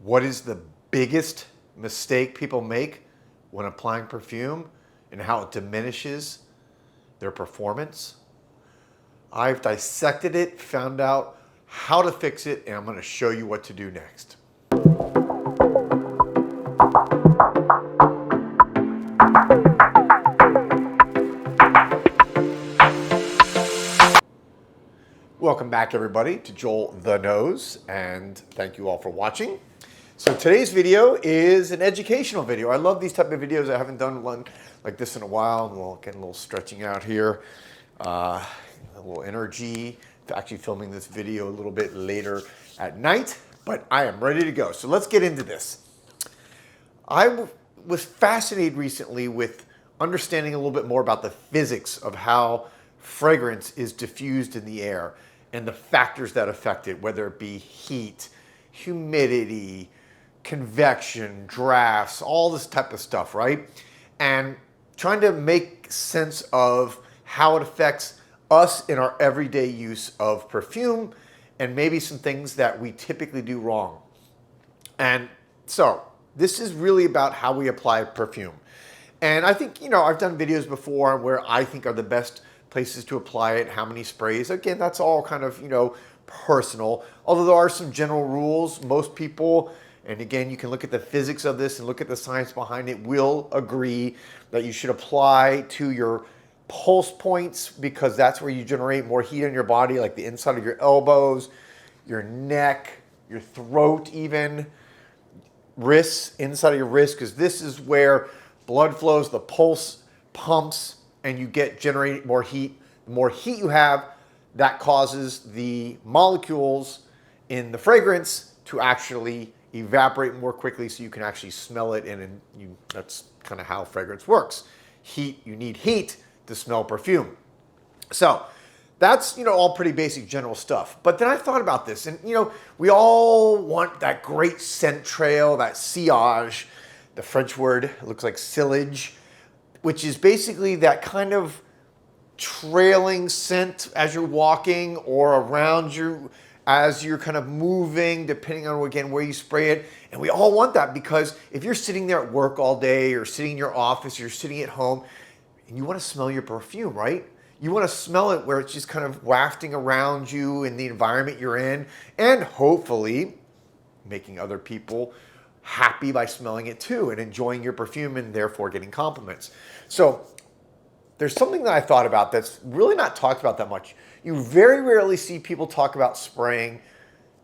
What is the biggest mistake people make when applying perfume and how it diminishes their performance? I've dissected it, found out how to fix it, and I'm going to show you what to do next. Welcome back, everybody, to Joel the Nose, and thank you all for watching. So today's video is an educational video. I love these type of videos. I haven't done one like this in a while. We'll get a little stretching out here, a little energy. Actually filming this video a little bit later at night, but I am ready to go. So let's get into this. I was fascinated recently with understanding a little bit more about the physics of how fragrance is diffused in the air and the factors that affect it, whether it be heat, humidity, convection, drafts, all this type of stuff, right? And trying to make sense of how it affects us in our everyday use of perfume and maybe some things that we typically do wrong. And so this is really about how we apply perfume. And I think, I've done videos before where I think are the best places to apply it, how many sprays. Again, that's all kind of, personal. Although there are some general rules, most people, and again, you can look at the physics of this and look at the science behind it, will agree that you should apply to your pulse points because that's where you generate more heat in your body, like the inside of your elbows, your neck, your throat even, wrists, inside of your wrist, because this is where blood flows, the pulse pumps, and you generate more heat. The more heat you have, that causes the molecules in the fragrance to actually evaporate more quickly so you can actually smell it, and that's kind of how fragrance works. Heat, you need heat to smell perfume. So that's, all pretty basic general stuff. But then I thought about this, and we all want that great scent trail, that sillage, the French word looks like sillage, which is basically that kind of trailing scent as you're walking or around you as you're kind of moving, depending on, again, where you spray it. And we all want that because if you're sitting there at work all day or sitting in your office, you're sitting at home, and you want to smell your perfume, right? You want to smell it where it's just kind of wafting around you in the environment you're in, and hopefully making other people happy by smelling it too and enjoying your perfume and therefore getting compliments. So there's something that I thought about that's really not talked about that much. You very rarely see people talk about spraying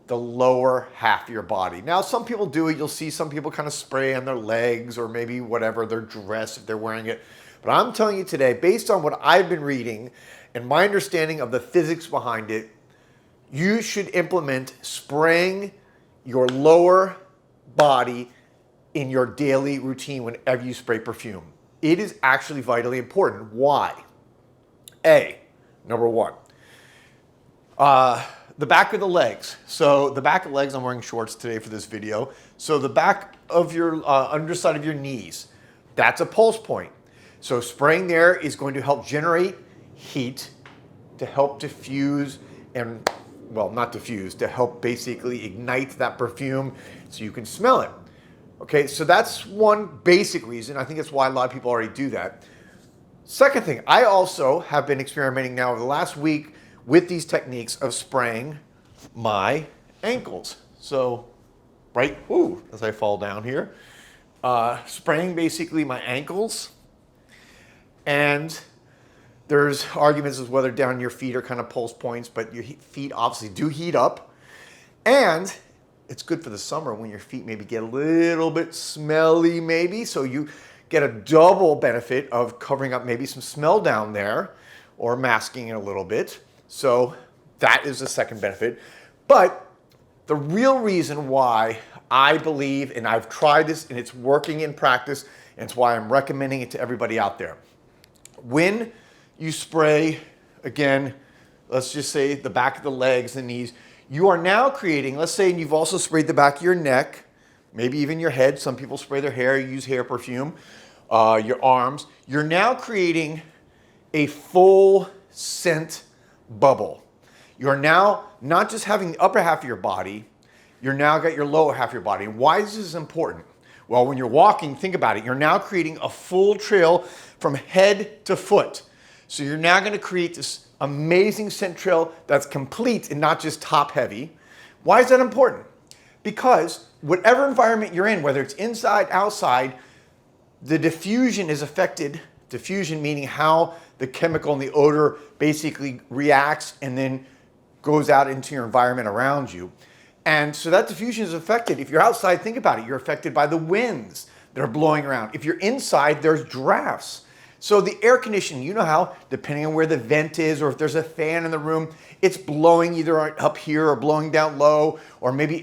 the lower half of your body. Now, some people do it. You'll see some people kind of spray on their legs or maybe whatever, their dress if they're wearing it. But I'm telling you today, based on what I've been reading and my understanding of the physics behind it, you should implement spraying your lower body in your daily routine whenever you spray perfume. It is actually vitally important. Why? Number one, the back of the legs. So the back of the legs, I'm wearing shorts today for this video. So the back of your underside of your knees, that's a pulse point. So spraying there is going to help generate heat to help diffuse and, well, not diffuse, to help basically ignite that perfume so you can smell it. Okay, so that's one basic reason. I think that's why a lot of people already do that. Second thing, I also have been experimenting now over the last week with these techniques of spraying my ankles. So, right, as I fall down here, spraying basically my ankles. And there's arguments as whether down your feet are kind of pulse points, but your feet obviously do heat up. And it's good for the summer when your feet maybe get a little bit smelly maybe, so you get a double benefit of covering up maybe some smell down there or masking it a little bit. So that is the second benefit. But the real reason why I believe, and I've tried this and it's working in practice, and it's why I'm recommending it to everybody out there. When you spray, again, let's just say the back of the legs, the knees, you are now creating, let's say you've also sprayed the back of your neck, maybe even your head. Some people spray their hair, use hair perfume, your arms. You're now creating a full scent bubble. You're now not just having the upper half of your body, you're now got your lower half of your body. And why is this important? Well, when you're walking, think about it. You're now creating a full trail from head to foot. So you're now going to create this amazing scent trail that's complete and not just top heavy. Why is that important? Because whatever environment you're in, whether it's inside, outside, the diffusion is affected. Diffusion meaning how the chemical and the odor basically reacts and then goes out into your environment around you. And so that diffusion is affected. If you're outside, think about it. You're affected by the winds that are blowing around. If you're inside, there's drafts. So the air conditioning, you know how, depending on where the vent is or if there's a fan in the room, it's blowing either up here or blowing down low, or maybe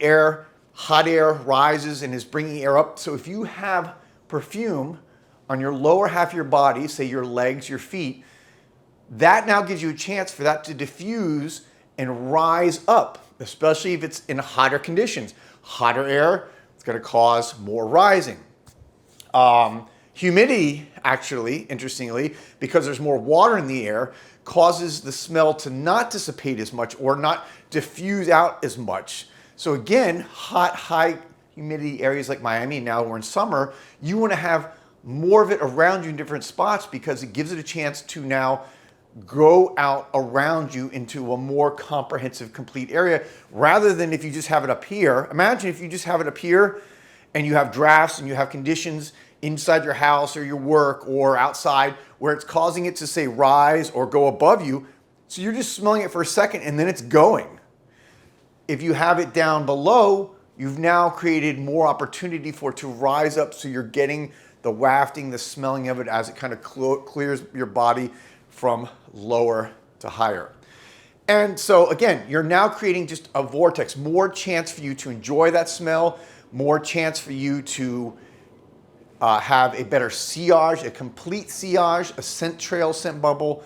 hot air rises and is bringing air up. So if you have perfume on your lower half of your body, say your legs, your feet, that now gives you a chance for that to diffuse and rise up, especially if it's in hotter conditions. Hotter air, it's going to cause more rising. Humidity, actually, interestingly, because there's more water in the air, causes the smell to not dissipate as much or not diffuse out as much. So again, hot, high humidity areas like Miami, now we're in summer, you want to have more of it around you in different spots because it gives it a chance to now go out around you into a more comprehensive, complete area, rather than if you just have it up here. Imagine if you just have it up here and you have drafts and you have conditions inside your house or your work or outside where it's causing it to say rise or go above you. So you're just smelling it for a second and then it's going. If you have it down below, you've now created more opportunity for it to rise up, so you're getting the wafting, the smelling of it as it kind of clears your body from lower to higher. And so again, you're now creating just a vortex, more chance for you to enjoy that smell, more chance for you to have a better sillage, a complete sillage, a scent trail, scent bubble.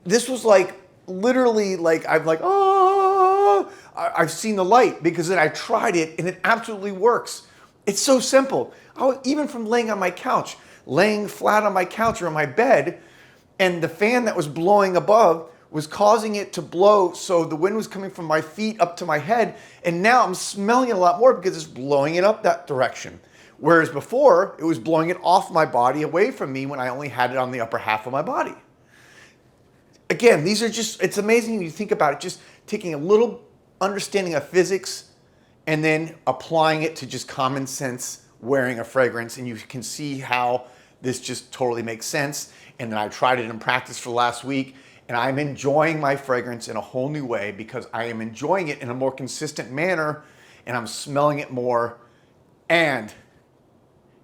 This was like, literally like, I've seen the light, because then I tried it and it absolutely works. It's so simple. Even from laying on my couch, laying flat on my couch or on my bed, and the fan that was blowing above was causing it to blow, so the wind was coming from my feet up to my head, and now I'm smelling it a lot more because it's blowing it up that direction. Whereas before, it was blowing it off my body, away from me, when I only had it on the upper half of my body. Again, these are just, it's amazing when you think about it, just taking a little understanding of physics and then applying it to just common sense wearing a fragrance, and you can see how this just totally makes sense. And then I tried it in practice for last week, and I'm enjoying my fragrance in a whole new way because I am enjoying it in a more consistent manner, and I'm smelling it more, and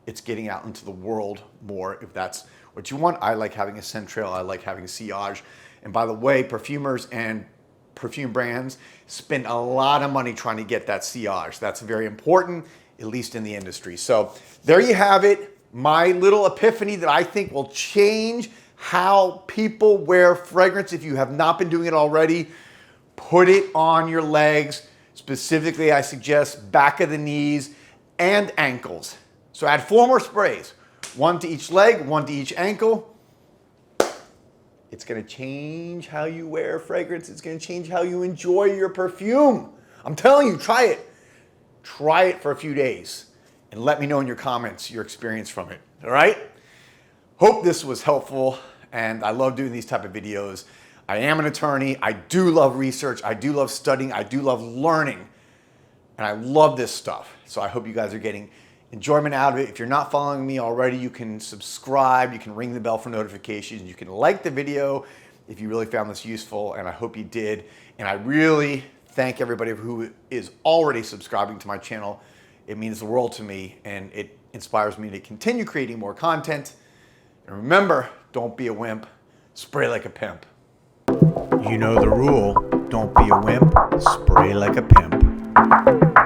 it's getting out into the world more, if that's what you want. I like having a scent trail. I like having a sillage. And by the way, perfumers and perfume brands spend a lot of money trying to get that sillage. That's very important, at least in the industry. So there you have it. My little epiphany that I think will change how people wear fragrance. If you have not been doing it already, put it on your legs. Specifically, I suggest back of the knees and ankles. So add 4 more sprays, 1 to each leg, 1 to each ankle. It's gonna change how you wear fragrance. It's gonna change how you enjoy your perfume. I'm telling you, try it. Try it for a few days and let me know in your comments your experience from it, all right? Hope this was helpful, and I love doing these type of videos. I am an attorney. I do love research. I do love studying. I do love learning, and I love this stuff. So I hope you guys are getting enjoyment out of it. If you're not following me already, you can subscribe, you can ring the bell for notifications, you can like the video if you really found this useful, and I hope you did. And I really thank everybody who is already subscribing to my channel. It means the world to me, and it inspires me to continue creating more content. And remember, don't be a wimp, spray like a pimp. You know the rule, don't be a wimp, spray like a pimp.